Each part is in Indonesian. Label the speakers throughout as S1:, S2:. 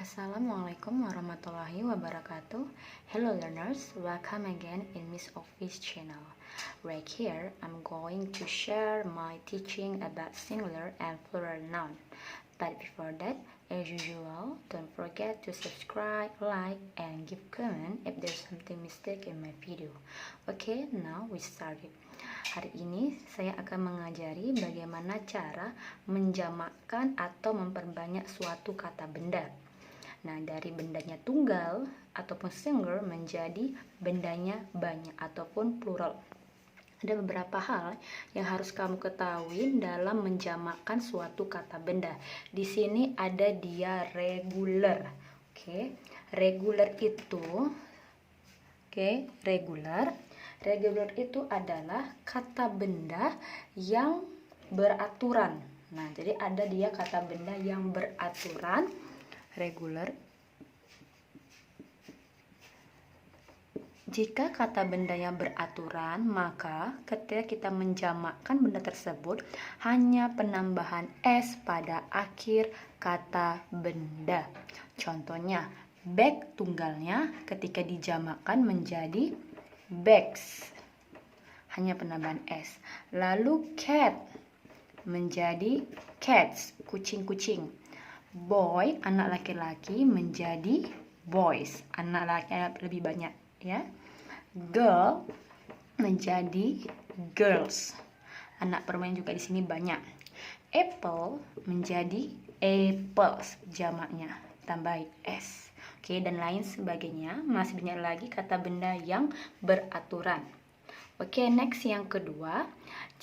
S1: Assalamualaikum warahmatullahi wabarakatuh. Hello learners, welcome again in Miss Office channel. Right here, I'm going to share my teaching about singular and plural noun. But before that, as usual, don't forget to subscribe, like, and give comment if there's something mistake in my video. Okay, now we started. Hari ini saya akan mengajari bagaimana cara menjamakkan atau memperbanyak suatu kata benda. Nah, dari bendanya tunggal ataupun singular menjadi bendanya banyak ataupun plural. Ada beberapa hal yang harus kamu ketahui dalam menjamakkan suatu kata benda. Di sini ada dia regular. Regular itu adalah kata benda yang beraturan. Nah, jadi ada dia kata benda yang beraturan. Regular. Jika kata benda yang beraturan, maka ketika kita menjamakkan benda tersebut hanya penambahan s pada akhir kata benda. Contohnya, bag tunggalnya ketika dijamakkan menjadi bags, hanya penambahan s. Lalu cat menjadi cats, kucing-kucing. Boy, anak laki-laki menjadi boys, anak laki-laki lebih banyak, ya. Girl menjadi girls, anak perempuan juga di sini banyak. Apple menjadi apples, jamaknya tambah s. Dan lain sebagainya. Masih banyak lagi kata benda yang beraturan. Next yang kedua,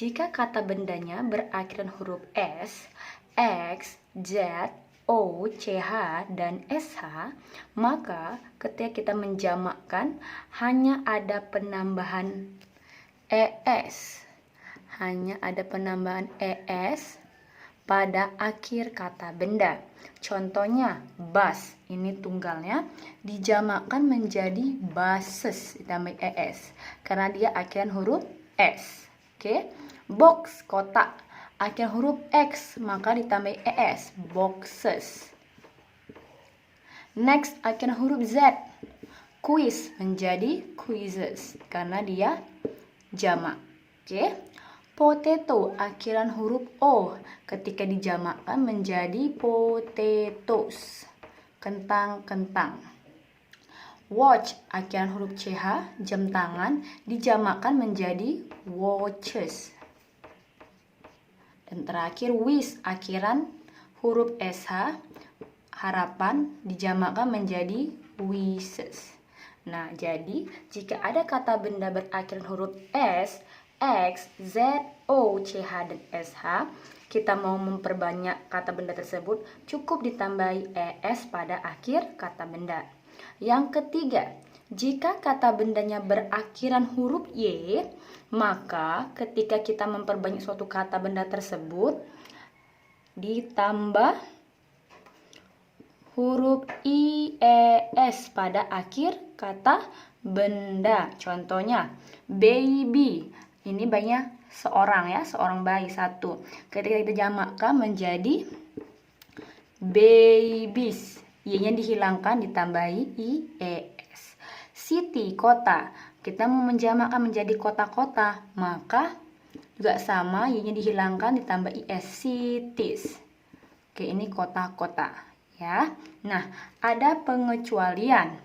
S1: jika kata bendanya berakhiran huruf s, x, z, O, CH, dan SH, maka ketika kita menjamakkan hanya ada penambahan ES. Hanya ada penambahan ES pada akhir kata benda. Contohnya, bus, ini tunggalnya, dijamakkan menjadi buses, ditambah ES, karena dia akhiran huruf S. Box, kotak, akhir huruf X, maka ditambah ES, boxes. Next, akhir huruf Z, quiz menjadi quizzes, karena dia jamak. Potato, akhiran huruf O, ketika dijamakkan menjadi potatoes, kentang-kentang. Watch, akhiran huruf CH, jam tangan, dijamakkan menjadi watches. Dan terakhir, wish, akhiran huruf SH, harapan, dijamakkan menjadi wishes. Nah, jadi jika ada kata benda berakhiran huruf S, X, Z, O, CH, dan SH, kita mau memperbanyak kata benda tersebut, cukup ditambahi ES pada akhir kata benda. Yang ketiga, jika kata bendanya berakhiran huruf Y, maka ketika kita memperbanyak suatu kata benda tersebut, ditambah huruf IES pada akhir kata benda. Contohnya, baby, ini bayinya seorang, ya, seorang bayi, satu. Ketika kita jamakkan menjadi babies, Y-nya dihilangkan, ditambahi IES. City, kota, kita mau menjamakkan menjadi kota-kota, maka juga sama, Y-nya dihilangkan, ditambah IS, cities. Ini kota-kota, ya. Nah, ada pengecualian.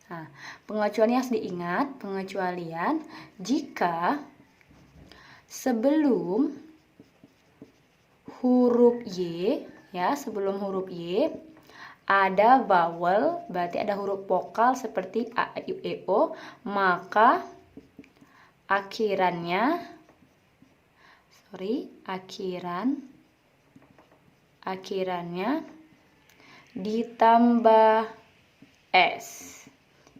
S1: Nah, pengecualian harus diingat, pengecualian jika sebelum huruf Y, ya, sebelum huruf Y ada vowel, berarti ada huruf vokal seperti A, I, U, E, O, maka akhirannya ditambah S.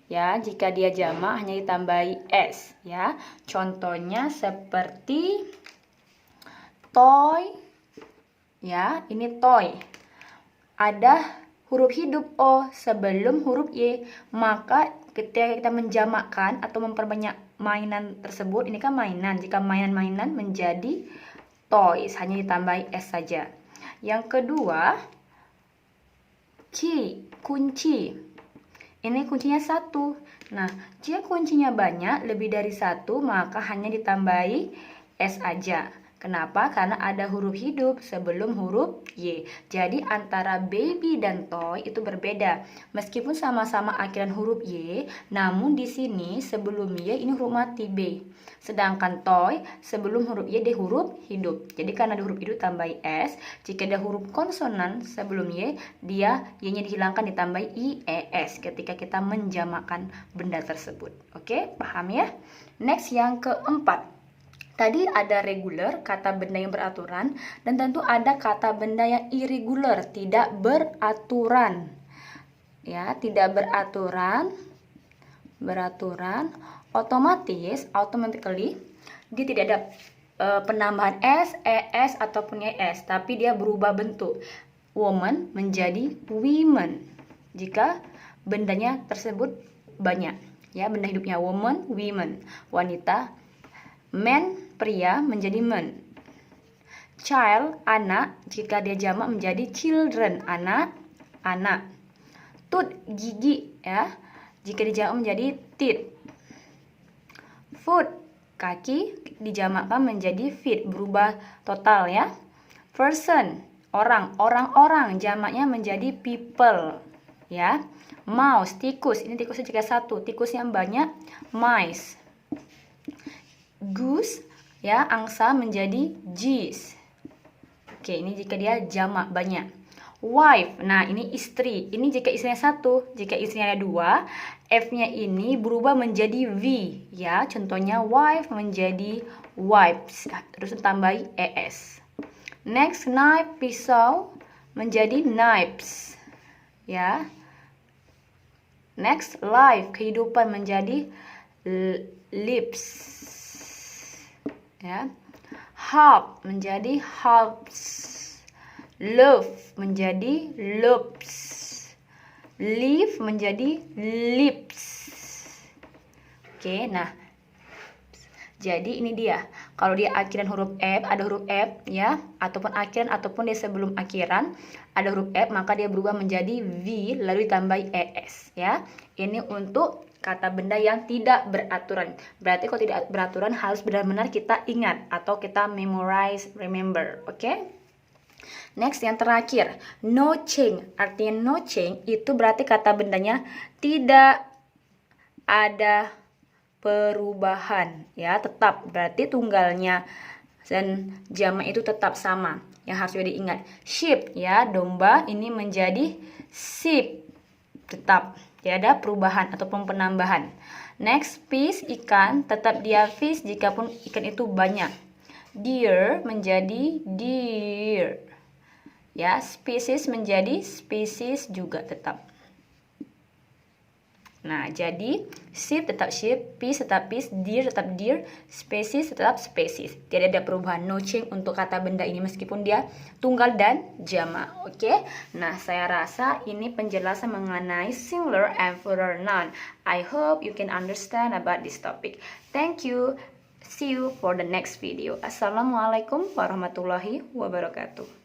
S1: Ya, jika dia jamak hanya ditambahi S, ya. Contohnya seperti toy, ya, ini toy. Ada huruf hidup O sebelum huruf Y, maka ketika kita menjamakkan atau memperbanyak mainan tersebut, ini kan mainan, jika mainan-mainan menjadi toys, hanya ditambahi S saja. Yang kedua, Key, kunci. Ini kuncinya 1. Nah, jika kuncinya banyak, lebih dari 1, maka hanya ditambahi S aja. Kenapa? Karena ada huruf hidup sebelum huruf Y. Jadi antara baby dan toy itu berbeda. Meskipun sama-sama akhiran huruf Y, namun di sini sebelum Y ini huruf mati B. Sedangkan toy sebelum huruf Y dia huruf hidup. Jadi karena ada huruf hidup tambahi S. Jika ada huruf konsonan sebelum Y, dia Y-nya dihilangkan ditambahi IES ketika kita menjamakkan benda tersebut. Oke, paham ya? Next yang keempat. Tadi ada regular, kata benda yang beraturan, dan tentu ada kata benda yang irregular, tidak beraturan. Ya, tidak beraturan, automatically, dia tidak ada penambahan S, ES, ataupun ES, tapi dia berubah bentuk. Woman menjadi women, jika bendanya tersebut banyak. Ya, benda hidupnya woman, women, wanita. Man, pria, menjadi men. Child, anak, jika dia jamak menjadi children, anak. Tooth, gigi, ya. Jika dijamak menjadi teeth. Foot, kaki, dijamakkan menjadi feet, berubah total ya. Person, orang, jamaknya menjadi people, ya. Mouse, tikus, ini tikusnya jika 1, tikus yang banyak, mice. Goose, ya, angsa menjadi geese. Oke, ini jika dia jamak banyak. Wife, nah ini istri. Ini jika istrinya 1, jika istrinya ada 2, F-nya ini berubah menjadi V, ya. Contohnya wife menjadi wipes, terus tambahi ES. Next, knife, pisau menjadi knives, ya. Next, life, kehidupan menjadi lives. Ya. Half menjadi halves. Love menjadi loves. Live menjadi lips. Oke, nah. Jadi ini dia. Kalau dia akhiran huruf F, ada huruf F ya, ataupun akhiran ataupun dia sebelum akhiran ada huruf F, maka dia berubah menjadi V lalu ditambahi ES ya. Ini untuk kata benda yang tidak beraturan. Berarti kalau tidak beraturan harus benar-benar kita ingat atau kita remember, oke? Next yang terakhir, no change. Artinya no change itu berarti kata bendanya tidak ada perubahan, ya, tetap. Berarti tunggalnya dan jamak itu tetap sama. Yang harus diingat. Sheep, ya, domba ini menjadi sheep. Tetap. Tidak ada perubahan ataupun penambahan. Next, fish, ikan, tetap dia fish jikapun ikan itu banyak. Deer menjadi deer. Ya, species menjadi species juga tetap. Nah, jadi sheep tetap sheep, fish tetap fish, deer tetap deer, species tetap species. Tidak ada perubahan, no change untuk kata benda ini meskipun dia tunggal dan jamak. Oke? Nah, saya rasa ini penjelasan mengenai singular and plural noun. I hope you can understand about this topic. Thank you. See you for the next video. Assalamualaikum warahmatullahi wabarakatuh.